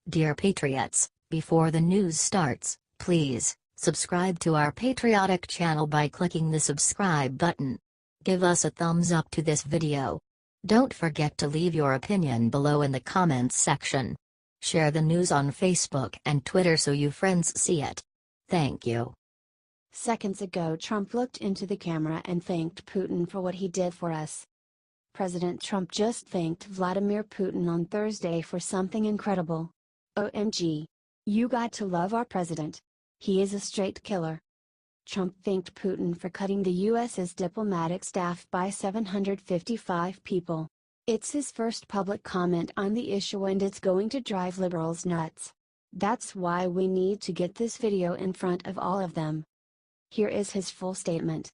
Dear Patriots, before the news starts, please subscribe to our patriotic channel by clicking the subscribe button. Give us a thumbs up to this video. Don't forget to leave your opinion below in the comments section. Share the news on Facebook and Twitter so you friends see it. Thank you. Seconds ago, Trump looked into the camera and thanked Putin for what he did for us. President Trump just thanked Vladimir Putin on Thursday for something incredible. OMG. You got to love our president. He is a straight killer. Trump thanked Putin for cutting the US's diplomatic staff by 755 people. It's his first public comment on the issue and it's going to drive liberals nuts. That's why we need to get this video in front of all of them. Here is his full statement.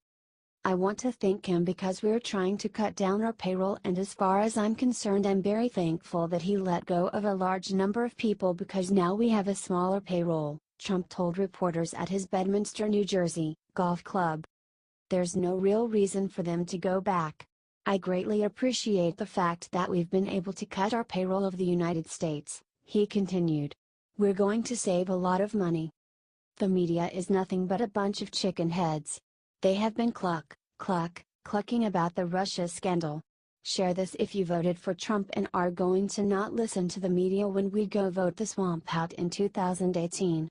I want to thank him because we're trying to cut down our payroll, and as far as I'm concerned, I'm very thankful that he let go of a large number of people because now we have a smaller payroll, Trump told reporters at his Bedminster, New Jersey, golf club. There's no real reason for them to go back. I greatly appreciate the fact that we've been able to cut our payroll of the United States, he continued. We're going to save a lot of money. The media is nothing but a bunch of chicken heads. They have been clucking about the Russia scandal. Share this if you voted for Trump and are going to not listen to the media when we go vote the swamp out in 2018.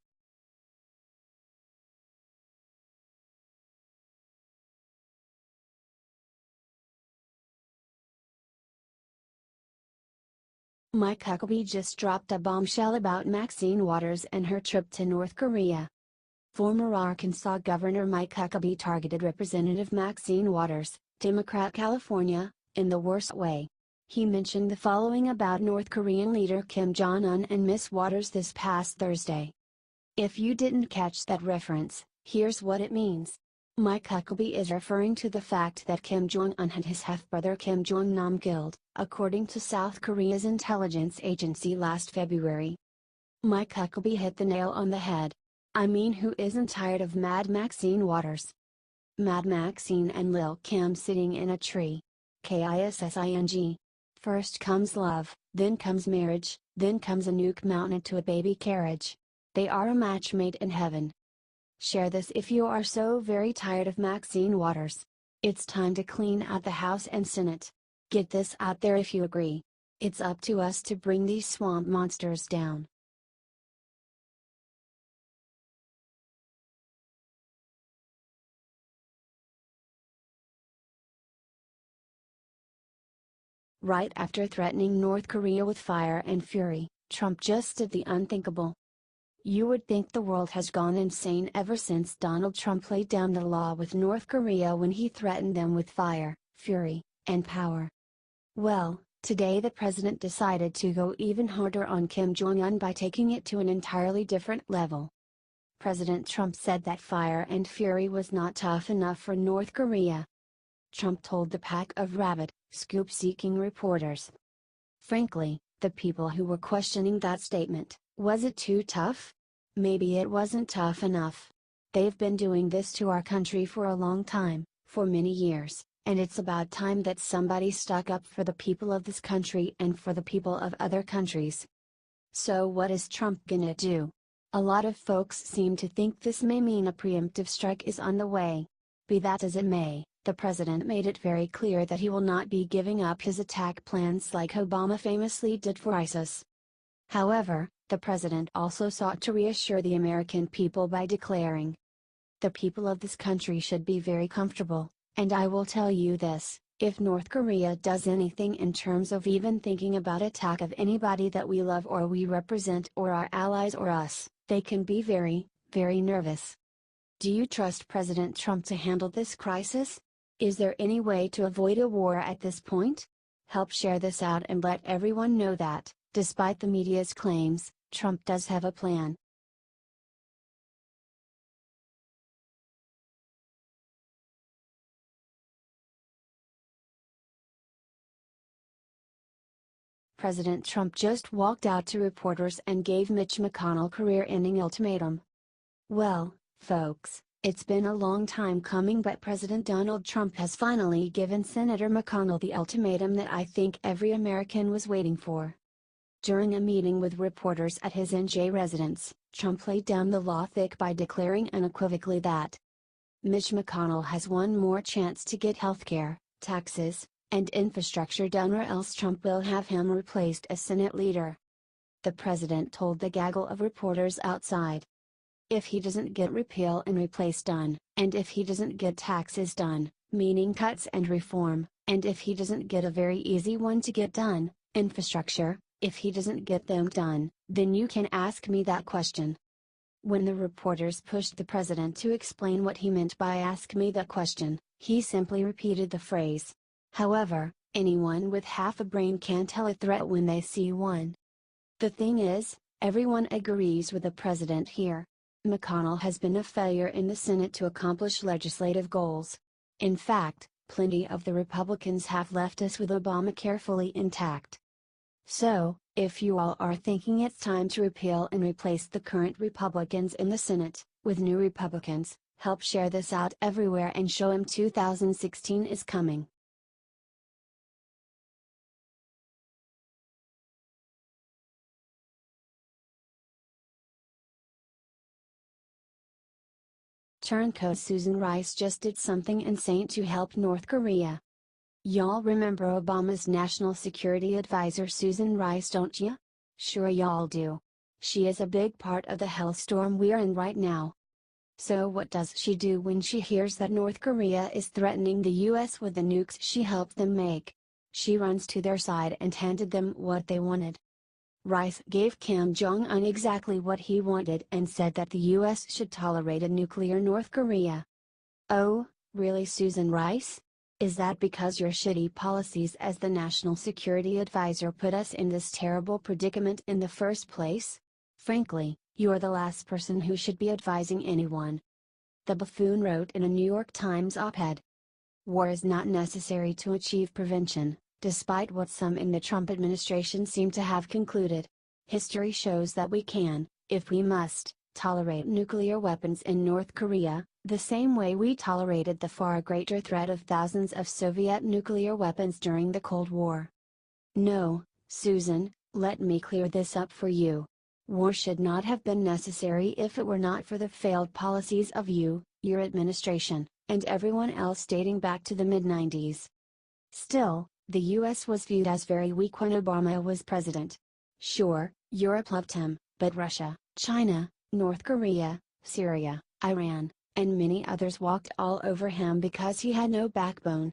Mike Huckabee just dropped a bombshell about Maxine Waters and her trip to North Korea. Former Arkansas Governor Mike Huckabee targeted Representative Maxine Waters, Democrat California, in the worst way. He mentioned the following about North Korean leader Kim Jong-un and Miss Waters this past Thursday. If you didn't catch that reference, here's what it means. Mike Huckabee is referring to the fact that Kim Jong-un had his half-brother Kim Jong-nam killed, according to South Korea's intelligence agency last February. Mike Huckabee hit the nail on the head. I mean, who isn't tired of Mad Maxine Waters? Mad Maxine and Lil Kim sitting in a tree. Kissing. First comes love, then comes marriage, then comes a nuke mounted to a baby carriage. They are a match made in heaven. Share this if you are so very tired of Maxine Waters. It's time to clean out the House and Senate. Get this out there if you agree. It's up to us to bring these swamp monsters down. Right after threatening North Korea with fire and fury, Trump just did the unthinkable. You would think the world has gone insane ever since Donald Trump laid down the law with North Korea when he threatened them with fire, fury, and power. Well, today the president decided to go even harder on Kim Jong-un by taking it to an entirely different level. President Trump said that fire and fury was not tough enough for North Korea. Trump told the pack of rabid, scoop-seeking reporters. Frankly, the people who were questioning that statement, was it too tough? Maybe it wasn't tough enough. They've been doing this to our country for a long time, for many years, and it's about time that somebody stuck up for the people of this country and for the people of other countries. So what is Trump gonna do? A lot of folks seem to think this may mean a preemptive strike is on the way. Be that as it may, the president made it very clear that he will not be giving up his attack plans like Obama famously did for ISIS. However, the president also sought to reassure the American people by declaring, "The people of this country should be very comfortable, and I will tell you this, if North Korea does anything in terms of even thinking about attack of anybody that we love or we represent or our allies or us, they can be very, very nervous." Do you trust President Trump to handle this crisis? Is there any way to avoid a war at this point? Help share this out and let everyone know that, despite the media's claims, Trump does have a plan. President Trump just walked out to reporters and gave Mitch McConnell career-ending ultimatum. Well, folks, it's been a long time coming, but President Donald Trump has finally given Senator McConnell the ultimatum that I think every American was waiting for. During a meeting with reporters at his NJ residence, Trump laid down the law thick by declaring unequivocally that Mitch McConnell has one more chance to get healthcare, taxes, and infrastructure done, or else Trump will have him replaced as Senate leader. The president told the gaggle of reporters outside. If he doesn't get repeal and replace done, and if he doesn't get taxes done, meaning cuts and reform, and if he doesn't get a very easy one to get done, infrastructure, if he doesn't get them done, then you can ask me that question. When the reporters pushed the president to explain what he meant by "ask me that question," he simply repeated the phrase. However, anyone with half a brain can tell a threat when they see one. The thing is, everyone agrees with the president here. McConnell has been a failure in the Senate to accomplish legislative goals. In fact, plenty of the Republicans have left us with Obamacare fully intact. So, if you all are thinking it's time to repeal and replace the current Republicans in the Senate with new Republicans, help share this out everywhere and show him 2016 is coming. Turncoat Susan Rice just did something insane to help North Korea. Y'all remember Obama's national security advisor Susan Rice, don't ya? Sure y'all do. She is a big part of the hellstorm we're in right now. So what does she do when she hears that North Korea is threatening the US with the nukes she helped them make? She runs to their side and handed them what they wanted. Rice gave Kim Jong-un exactly what he wanted and said that the US should tolerate a nuclear North Korea. Oh, really, Susan Rice? Is that because your shitty policies as the National Security Advisor put us in this terrible predicament in the first place? Frankly, you're the last person who should be advising anyone. The buffoon wrote in a New York Times op-ed. War is not necessary to achieve prevention, despite what some in the Trump administration seem to have concluded. History shows that we can, if we must, tolerate nuclear weapons in North Korea, the same way we tolerated the far greater threat of thousands of Soviet nuclear weapons during the Cold War. No, Susan, let me clear this up for you. War should not have been necessary if it were not for the failed policies of you, your administration, and everyone else dating back to the mid-90s. Still, the US was viewed as very weak when Obama was president. Sure, Europe loved him, but Russia, China, North Korea, Syria, Iran, and many others walked all over him because he had no backbone.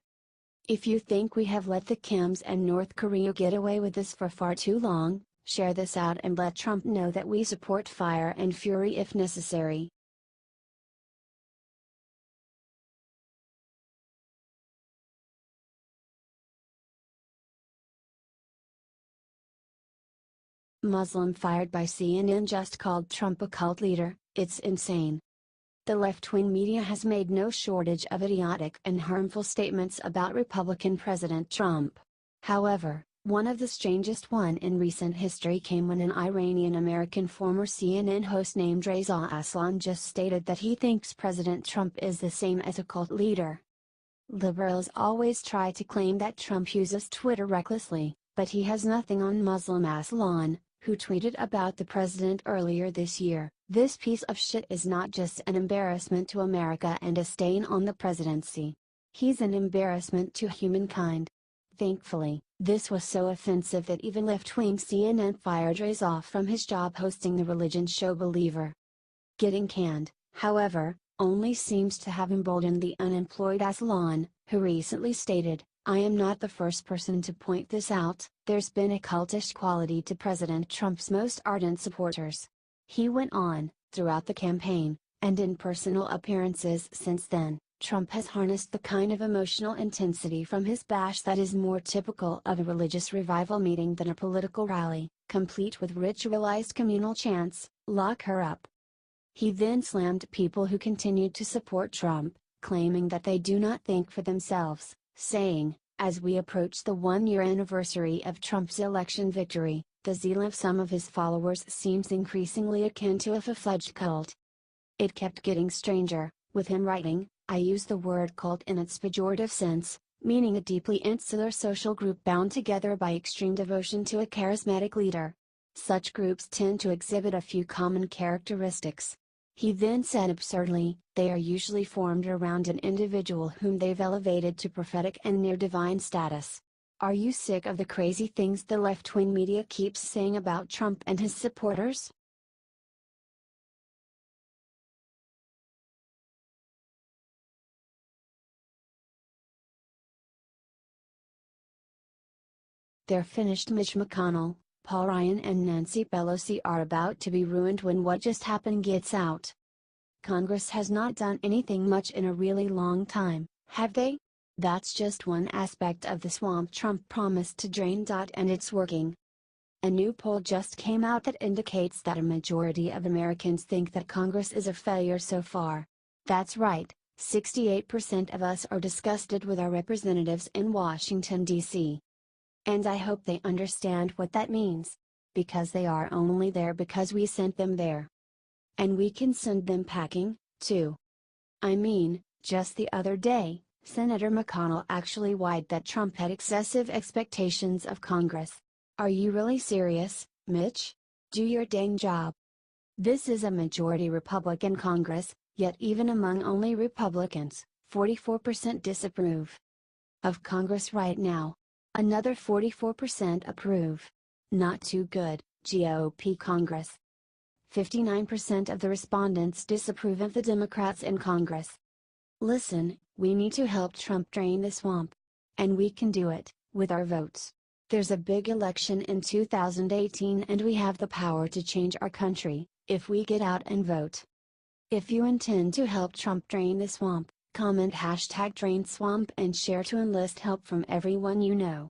If you think we have let the Kims and North Korea get away with this for far too long, share this out and let Trump know that we support fire and fury if necessary. Muslim fired by CNN just called Trump a cult leader. It's insane. The left-wing media has made no shortage of idiotic and harmful statements about Republican President Trump. However, one of the strangest one in recent history came when an Iranian-American former CNN host named Reza Aslan just stated that he thinks President Trump is the same as a cult leader. Liberals always try to claim that Trump uses Twitter recklessly, but he has nothing on Muslim Aslan, who tweeted about the president earlier this year. This piece of shit is not just an embarrassment to America and a stain on the presidency. He's an embarrassment to humankind. Thankfully, this was so offensive that even left-wing CNN fired Reza from his job hosting the religion show Believer. Getting canned, however, only seems to have emboldened the unemployed Aslan, who recently stated, "I am not the first person to point this out, there's been a cultish quality to President Trump's most ardent supporters." He went on, throughout the campaign, and in personal appearances since then, Trump has harnessed the kind of emotional intensity from his bash that is more typical of a religious revival meeting than a political rally, complete with ritualized communal chants, "Lock her up." He then slammed people who continued to support Trump, claiming that they do not think for themselves, saying, "As we approach the one-year anniversary of Trump's election victory, the zeal of some of his followers seems increasingly akin to a full-fledged cult." It kept getting stranger, with him writing, "I use the word cult in its pejorative sense, meaning a deeply insular social group bound together by extreme devotion to a charismatic leader. Such groups tend to exhibit a few common characteristics. He then said absurdly, they are usually formed around an individual whom they've elevated to prophetic and near divine status. Are you sick of the crazy things the left-wing media keeps saying about Trump and his supporters? They're finished. Mitch McConnell, Paul Ryan and Nancy Pelosi are about to be ruined when what just happened gets out. Congress has not done anything much in a really long time, have they? That's just one aspect of the swamp Trump promised to drain. And it's working. A new poll just came out that indicates that a majority of Americans think that Congress is a failure so far. That's right, 68% of us are disgusted with our representatives in Washington, D.C. And I hope they understand what that means. Because they are only there because we sent them there. And we can send them packing, too. I mean, just the other day, Senator McConnell actually whined that Trump had excessive expectations of Congress. Are you really serious, Mitch? Do your dang job. This is a majority Republican Congress, yet even among only Republicans, 44% disapprove of Congress right now. Another 44% approve. Not too good, GOP Congress. 59% of the respondents disapprove of the Democrats in Congress. Listen, we need to help Trump drain the swamp. And we can do it, with our votes. There's a big election in 2018 and we have the power to change our country, if we get out and vote. If you intend to help Trump drain the swamp, comment #DrainSwamp and share to enlist help from everyone you know.